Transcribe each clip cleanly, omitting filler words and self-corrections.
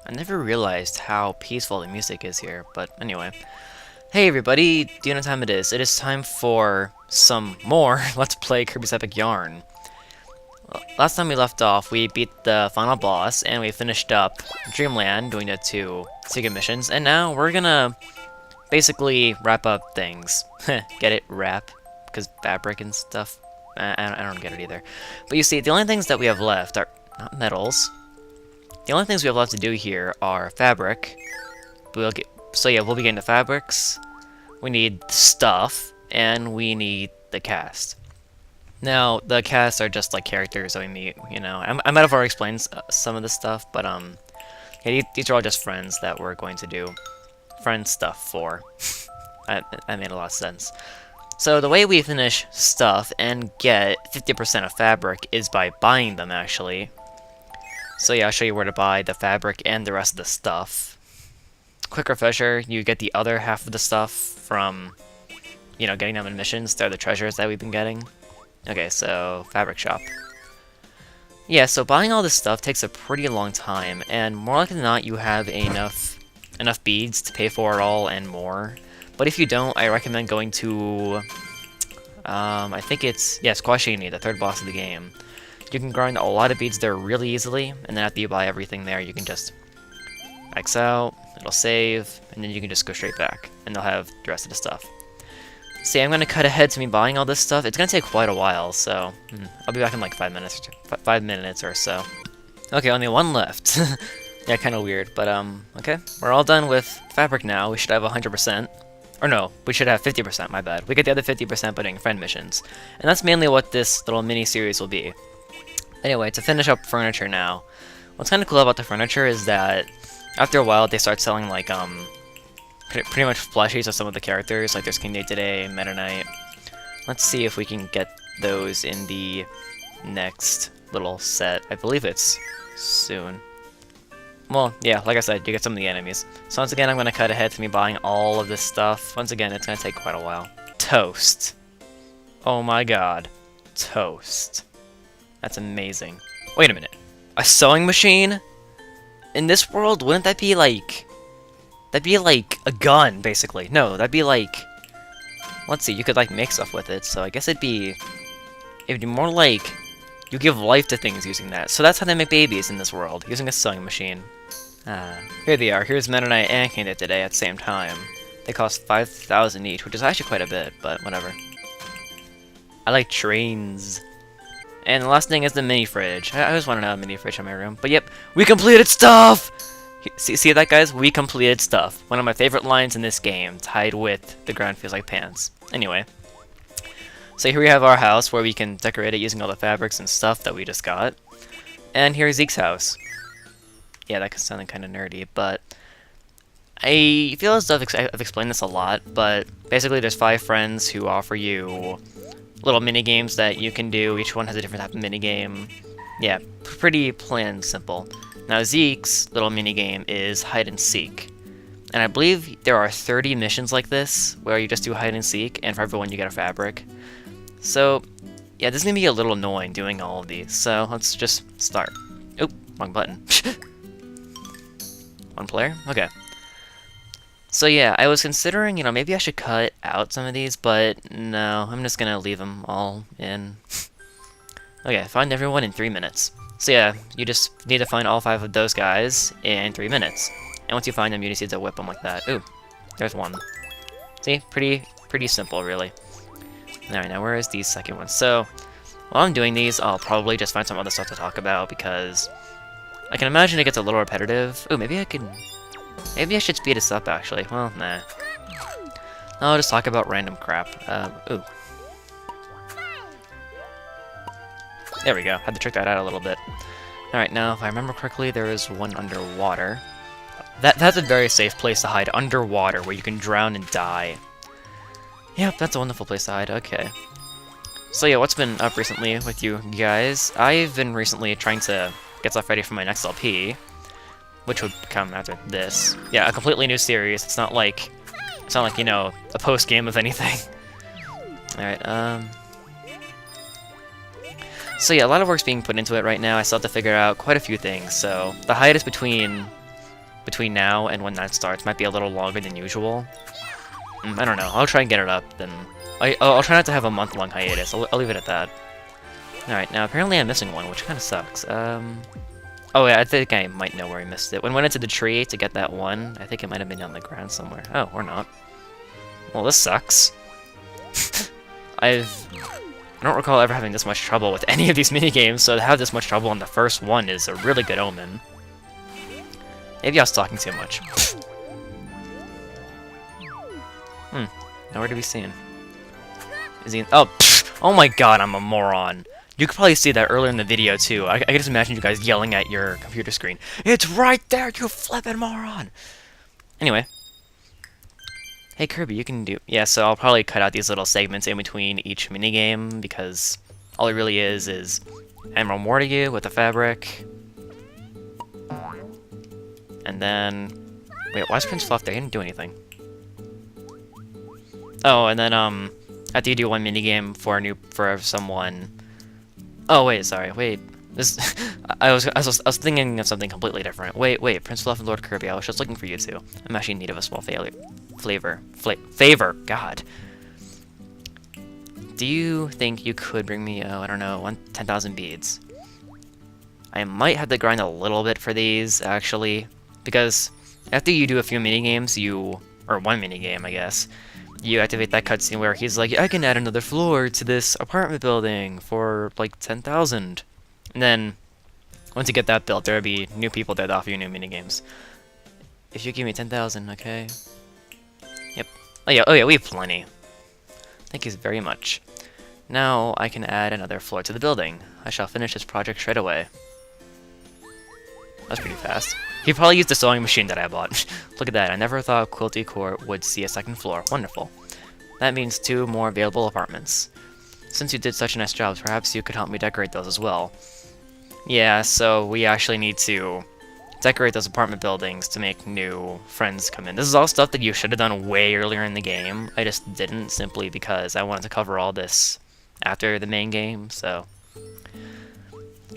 I never realized how peaceful the music is here, but anyway. Hey everybody, do you know what time it is? It is time for some more Let's Play Kirby's Epic Yarn. Last time we left off, we beat the final boss, and we finished up Dreamland, doing the two secret missions, and now we're gonna basically wrap up things. Get it? Wrap? Because fabric and stuff? I don't get it either. But you see, the only things that we have left are not metals. The only things we have left to do here are fabric. We'll be getting the fabrics. We need stuff, and we need the cast. Now, the casts are just like characters that we meet, you know. I might have already explained some of this stuff, but yeah, these are all just friends that we're going to do friend stuff for. That made a lot of sense. So the way we finish stuff and get 50% of fabric is by buying them, actually. So yeah, I'll show you where to buy the fabric and the rest of the stuff. Quick refresher, you get the other half of the stuff from, you know, getting them in missions. They're the treasures that we've been getting. Okay, so fabric shop. Yeah, so buying all this stuff takes a pretty long time, and more likely than not, you have enough beads to pay for it all and more. But if you don't, I recommend going to, I think it's, yeah, Squashini, the third boss of the game. You can grind a lot of beads there really easily, and then after you buy everything there, you can just X out, it'll save, and then you can just go straight back, and they'll have the rest of the stuff. See, I'm going to cut ahead to me buying all this stuff. It's going to take quite a while, so I'll be back in like 5 minutes or so. Okay, only one left. Yeah, kind of weird, but okay. We're all done with fabric now. We should have 100%. Or no, we should have 50%, my bad. We get the other 50% by doing friend missions. And that's mainly what this little mini-series will be. Anyway, to finish up furniture now. What's kind of cool about the furniture is that after a while they start selling like pretty much plushies of some of the characters, like there's King Day Today, Meta Knight. Let's see if we can get those in the next little set. I believe it's soon. Well, yeah, like I said, you get some of the enemies. So once again, I'm going to cut ahead to me buying all of this stuff. Once again, it's going to take quite a while. Toast. Oh my god. Toast. That's amazing. Wait a minute. A sewing machine? In this world, wouldn't that be like... That'd be like a gun, basically. No, that'd be like... Let's see, you could like make stuff with it, so I guess it'd be more like... You give life to things using that. So that's how they make babies in this world, using a sewing machine. Here they are. Here's Meta Knight and King Day Today at the same time. They cost 5,000 each, which is actually quite a bit, but whatever. I like trains. And the last thing is the mini fridge. I always wanted to have a mini fridge in my room. But yep, we completed stuff! See that, guys? We completed stuff. One of my favorite lines in this game, tied with the ground feels like pants. Anyway. So here we have our house, where we can decorate it using all the fabrics and stuff that we just got. And here's Zeke's house. Yeah, that could sound kind of nerdy, but... I feel as though I've explained this a lot, but basically there's 5 friends who offer you little mini-games that you can do. Each one has a different type of mini-game. Yeah, pretty plain and simple. Now Zeke's little mini-game is hide and seek. And I believe there are 30 missions like this, where you just do hide and seek, and for everyone you get a fabric. So, yeah, this is going to be a little annoying doing all of these, so let's just start. Oop, wrong button. One player? Okay. So yeah, I was considering, you know, maybe I should cut out some of these, but no, I'm just going to leave them all in. Okay, find everyone in 3 minutes. So yeah, you just need to find all 5 of those guys in 3 minutes. And once you find them, you just need to whip them like that. Ooh, there's one. See? Pretty simple, really. Alright, now where is the second one? So, while I'm doing these, I'll probably just find some other stuff to talk about, because I can imagine it gets a little repetitive. Ooh, maybe I should speed this up, actually. Well, nah. I'll just talk about random crap. Ooh. There we go. Had to trick that out a little bit. Alright, now, if I remember correctly, there is one underwater. That's a very safe place to hide, underwater, where you can drown and die. Yep, that's a wonderful place to hide. Okay. So yeah, what's been up recently with you guys? I've been recently trying to get stuff ready for my next LP, which would come after this. Yeah, a completely new series. It's not like, you know, a post-game of anything. Alright, So yeah, a lot of work's being put into it right now. I still have to figure out quite a few things. So the hiatus between between now and when that starts might be a little longer than usual. I don't know. I'll try and get it up, then... I'll try not to have a month-long hiatus. I'll leave it at that. Alright, now apparently I'm missing one, which kind of sucks. Oh yeah, I think I might know where I missed it. When I went into the tree to get that one, I think it might have been on the ground somewhere. Oh, or not. Well, this sucks. I don't recall ever having this much trouble with any of these minigames, so to have this much trouble on the first one is a really good omen. Maybe I was talking too much. Nowhere to be seen. Is he in— oh, oh my god, I'm a moron. You could probably see that earlier in the video, too. I can just imagine you guys yelling at your computer screen. It's right there, you flippin' moron! Anyway. Hey, Kirby, you can do— yeah, so I'll probably cut out these little segments in between each minigame, because all it really is Emerald Mortigue with the fabric. And then... wait, why is Prince Fluff there? He didn't do anything. Oh, and then, after you do one minigame for someone... oh, wait, sorry, wait. This... I was thinking of something completely different. Wait, Prince Fluff and Lord Kirby, I was just looking for you two. I'm actually in need of a small favor. God. Do you think you could bring me, I don't know, 10,000 beads? I might have to grind a little bit for these, actually, because after you do a few minigames, or one minigame, I guess, you activate that cutscene where he's like, I can add another floor to this apartment building for, like, 10,000. And then, once you get that built, there'll be new people that offer you new minigames. If you give me 10,000, okay? Yep. Oh yeah, we have plenty. Thank you very much. Now, I can add another floor to the building. I shall finish this project straight away. That's pretty fast. He probably used the sewing machine that I bought. Look at that, I never thought Quilty Court would see a second floor. Wonderful. That means 2 more available apartments. Since you did such a nice job, perhaps you could help me decorate those as well. Yeah, so we actually need to decorate those apartment buildings to make new friends come in. This is all stuff that you should have done way earlier in the game. I just didn't, simply because I wanted to cover all this after the main game, so...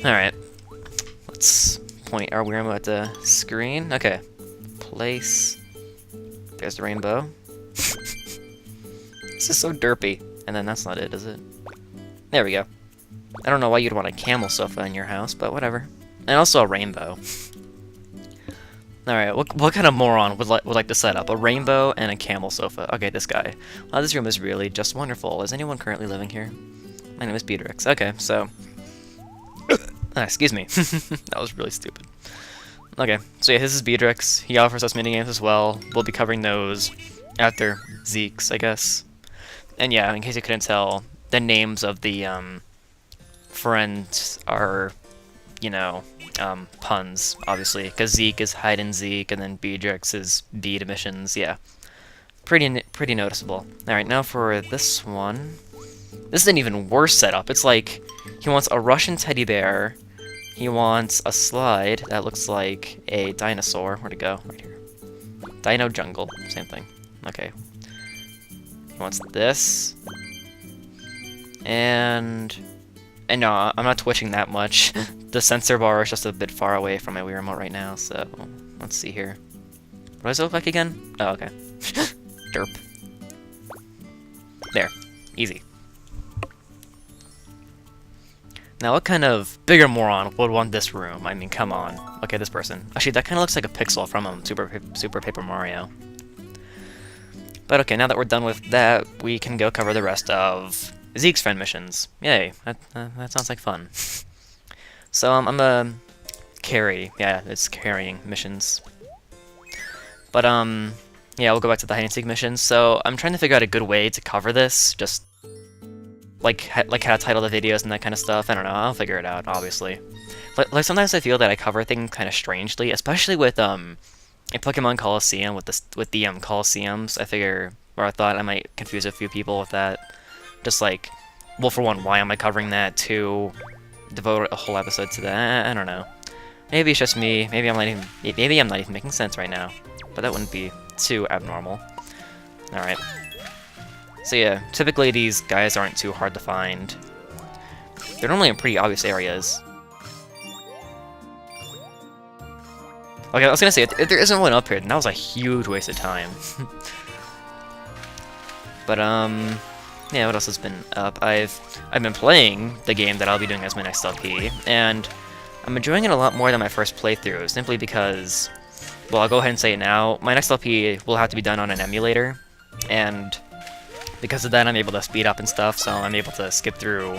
alright. Let's point our Weirmo at the screen. Okay. Place. There's the rainbow. This is so derpy. And then that's not it, is it? There we go. I don't know why you'd want a camel sofa in your house, but whatever. And also a rainbow. Alright, what kind of moron would like to set up a rainbow and a camel sofa? Okay, this guy. Wow, this room is really just wonderful. Is anyone currently living here? My name is Beatrix. Okay, so... excuse me. That was really stupid. Okay, so yeah, this is Beatrix. He offers us minigames as well. We'll be covering those after Zeke's, I guess. And yeah, in case you couldn't tell, the names of the friends are, you know, puns, obviously, because Zeke is hide and Zeke, and then Beatrix is bead emissions. Yeah, pretty noticeable. All right, now for this one. This is an even worse setup. It's like he wants a Russian teddy bear. He wants a slide that looks like a dinosaur. Where'd it go? Right here. Dino Jungle. Same thing. Okay. He wants this. And no, I'm not twitching that much. The sensor bar is just a bit far away from my Wii remote right now, so let's see here. What does it look like again? Oh, okay. Derp. There. Easy. Now, what kind of bigger moron would want this room? I mean, come on. Okay, this person. Actually, that kind of looks like a pixel from Super Paper Mario. But okay, now that we're done with that, we can go cover the rest of Zeke's friend missions. Yay, that sounds like fun. So, I'm a carry. Yeah, it's carrying missions. But, yeah, we'll go back to the hide-and-seek missions. So, I'm trying to figure out a good way to cover this, just... like how to title the videos and that kind of stuff. I don't know. I'll figure it out, obviously. Like sometimes I feel that I cover things kind of strangely, especially with a Pokemon Coliseum with the Coliseums. I thought I might confuse a few people with that. Just like, well, for one, why am I covering that? Two, devote a whole episode to that. I don't know. Maybe it's just me. Maybe I'm not even making sense right now. But that wouldn't be too abnormal. All right. So yeah, typically these guys aren't too hard to find. They're normally in pretty obvious areas. Okay, I was gonna say, if there isn't one up here, then that was a huge waste of time. But, yeah, what else has been up? I've been playing the game that I'll be doing as my next LP, and I'm enjoying it a lot more than my first playthrough, simply because, well, I'll go ahead and say it now, my next LP will have to be done on an emulator, and because of that I'm able to speed up and stuff, so I'm able to skip through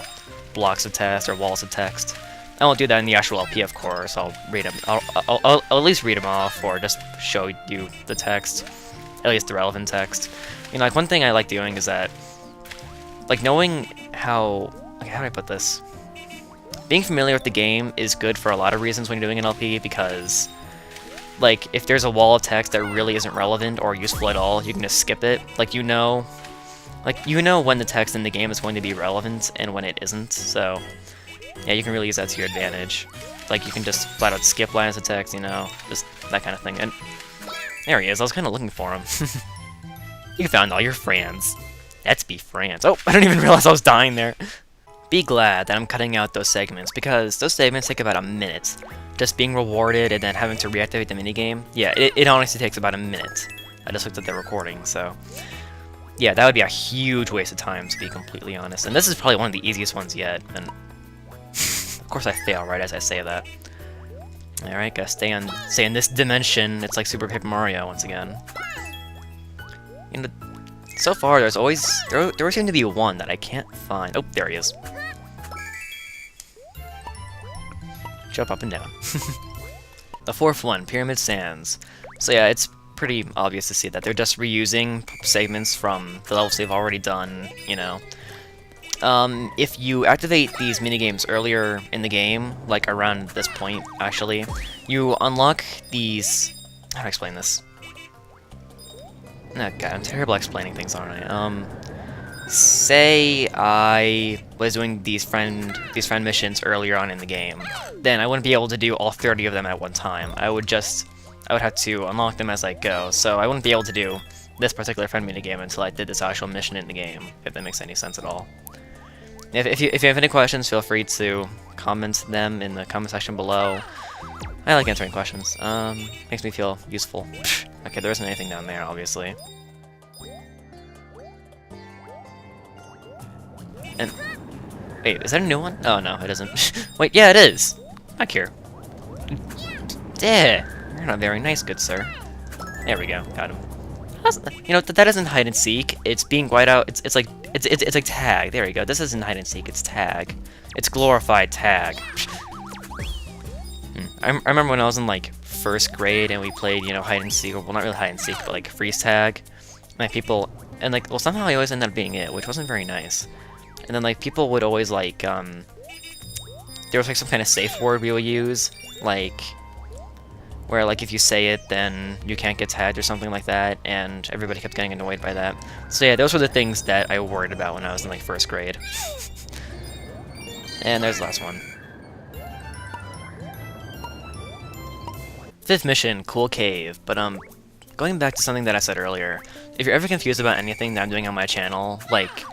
blocks of text or walls of text. I won't do that in the actual LP, of course. I'll read them. I'll at least read them off, or just show you the text, at least the relevant text. You know, like one thing I like doing is that, like knowing how, like, how do I put this? Being familiar with the game is good for a lot of reasons when you're doing an LP, because, like, if there's a wall of text that really isn't relevant or useful at all, you can just skip it. Like, you know when the text in the game is going to be relevant and when it isn't. So, yeah, you can really use that to your advantage. Like, you can just flat out skip lines of text, you know, just that kind of thing. And there he is. I was kind of looking for him. You found all your friends. Let's be friends. Oh, I didn't even realize I was dying there. Be glad that I'm cutting out those segments, because those segments take about a minute. Just being rewarded and then having to reactivate the minigame. Yeah, it honestly takes about a minute. I just looked at the recording, so... yeah, that would be a huge waste of time, to be completely honest. And this is probably one of the easiest ones yet, and... of course I fail right as I say that. Alright, gotta stay in this dimension. It's like Super Paper Mario once again. You know, so far there always seems to be one that I can't find. Oh, there he is. Jump up and down. The fourth one, Pyramid Sands. So yeah, it's pretty obvious to see that they're just reusing segments from the levels they've already done, you know. If you activate these minigames earlier in the game, like around this point, actually, you unlock these... how do I explain this? Oh god, I'm terrible at explaining things, aren't I? Say I was doing these friend missions earlier on in the game, then I wouldn't be able to do all 30 of them at one time. I would have to unlock them as I go, so I wouldn't be able to do this particular friend minigame until I did this actual mission in the game, if that makes any sense at all. If you have any questions, feel free to comment them in the comment section below. I like answering questions. Makes me feel useful. Okay, there isn't anything down there, obviously. And... wait, is that a new one? Oh, no, it isn't. Wait, yeah, it is! Back here. Yeah, you're not very nice, good sir. There we go, got him. You know, that isn't hide and seek. It's being white out. It's like tag. There you go. This isn't hide and seek. It's tag. It's glorified tag. I remember when I was in like first grade and we played, you know, hide and seek. Well, not really hide and seek, but like freeze tag. Like people, and like, well, somehow I always ended up being it, which wasn't very nice. And then like people would always like, there was like some kind of safe word we would use, like, where like if you say it, then you can't get tagged or something like that, and everybody kept getting annoyed by that. So yeah, those were the things that I worried about when I was in like first grade. And there's the last one. Fifth mission, Cool Cave. But going back to something that I said earlier, if you're ever confused about anything that I'm doing on my channel, like,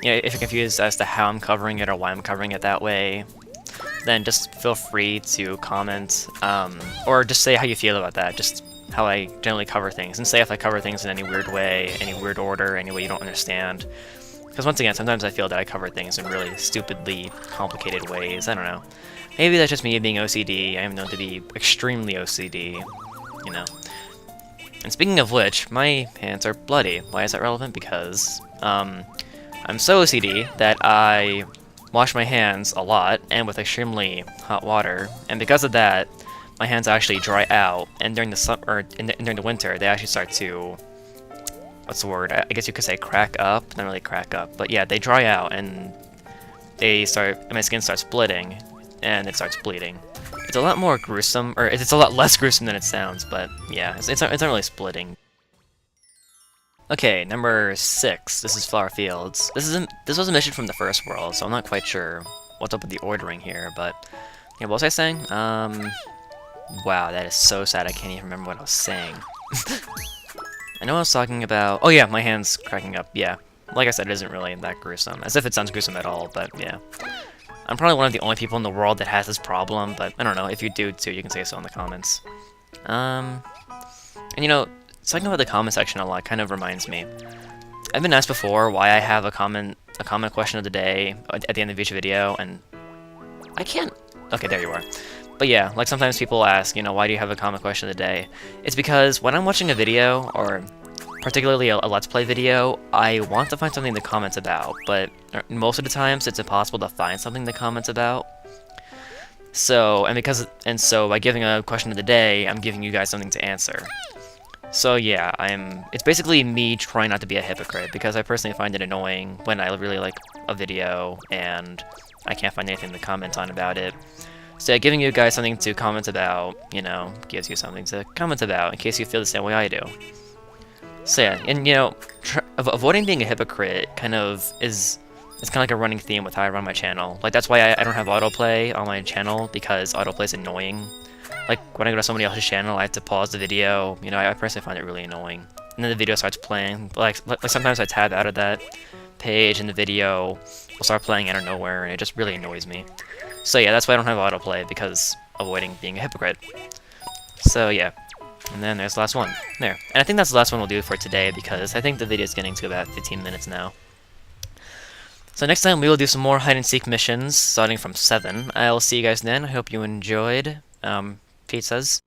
you know, if you're confused as to how I'm covering it or why I'm covering it that way, then just feel free to comment, or just say how you feel about that, just how I generally cover things, and say if I cover things in any weird way, any weird order, any way you don't understand. Because once again, sometimes I feel that I cover things in really stupidly complicated ways, I don't know. Maybe that's just me being OCD, I am known to be extremely OCD, you know. And speaking of which, my hands are bloody. Why is that relevant? Because, I'm so OCD that I wash my hands a lot, and with extremely hot water, and because of that, my hands actually dry out, and during the summer, during the winter, they actually start to, what's the word, I guess you could say crack up, not really crack up, but yeah, they dry out, and my skin starts splitting, and it starts bleeding. It's a lot more gruesome, or it's a lot less gruesome than it sounds, but yeah, it's not really splitting. Okay, number 6. This is Flower Fields. This was a mission from the first world, so I'm not quite sure what's up with the ordering here, but yeah, what was I saying? Wow, that is so sad. I can't even remember what I was saying. I know I was talking about. Oh yeah, my hand's cracking up. Yeah, like I said, it isn't really that gruesome. As if it sounds gruesome at all, but yeah. I'm probably one of the only people in the world that has this problem, but I don't know. If you do too, you can say so in the comments. And you know, talking about the comment section a lot kind of reminds me. I've been asked before why I have a comment question of the day at the end of each video, and I can't. Okay, there you are. But yeah, like sometimes people ask, you know, why do you have a comment question of the day? It's because when I'm watching a video, or particularly a Let's Play video, I want to find something to comment about, but most of the times it's impossible to find something to comment about. So, so by giving a question of the day, I'm giving you guys something to answer. So yeah, it's basically me trying not to be a hypocrite, because I personally find it annoying when I really like a video and I can't find anything to comment on about it. So yeah, giving you guys something to comment about, you know, gives you something to comment about in case you feel the same way I do. So yeah, and you know, avoiding being a hypocrite kind of is kind of like a running theme with how I run my channel. Like that's why I don't have autoplay on my channel, because autoplay is annoying. Like when I go to somebody else's channel, I have to pause the video. You know, I personally find it really annoying. And then the video starts playing. Like sometimes I tab out of that page and the video will start playing out of nowhere, and it just really annoys me. So yeah, that's why I don't have autoplay, because avoiding being a hypocrite. So yeah. And then there's the last one. There. And I think that's the last one we'll do for today, because I think the video is getting to about 15 minutes now. So next time we will do some more hide-and-seek missions, starting from 7. I'll see you guys then. I hope you enjoyed. Pete says.